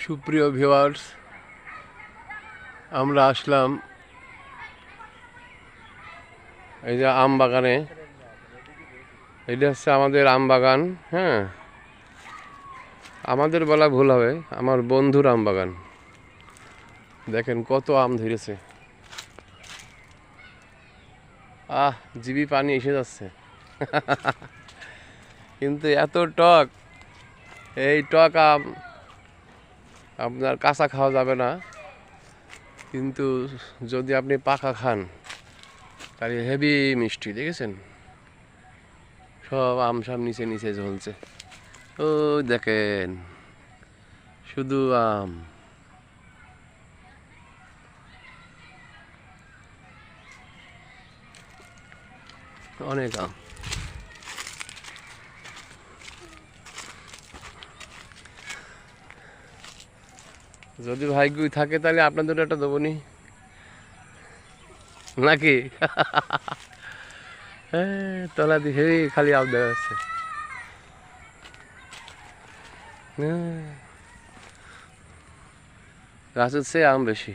সুপ্রিয় ভিউয়ার্স, আমরা আসলাম এই যে আম বাগানে। এটা হচ্ছে আমাদের আম বাগান। হ্যাঁ, আমাদের বলা ভুল হবে, আমার বন্ধুর আম বাগান। দেখেন কত আম ধরেছে। জিভে পানি এসে যাচ্ছে। কিন্তু এত টক, এই টক আম আপনার কাঁচা খাওয়া যাবে না, কিন্তু যদি আপনি পাকা খান তাহলে হেভি মিষ্টি। দেখেছেন সব আম সব নিচে নিচে ঝুলছে। ও দেখেন শুধু আম। অনেক আম। যদি ভাগ্যই থাকে তাহলে আপনাদের একটা দেবো নি নাকি? হ্যাঁ, তলা দিয়ে হেভি খালি আম দেখা যাচ্ছে। গাছের চেয়ে আম বেশি।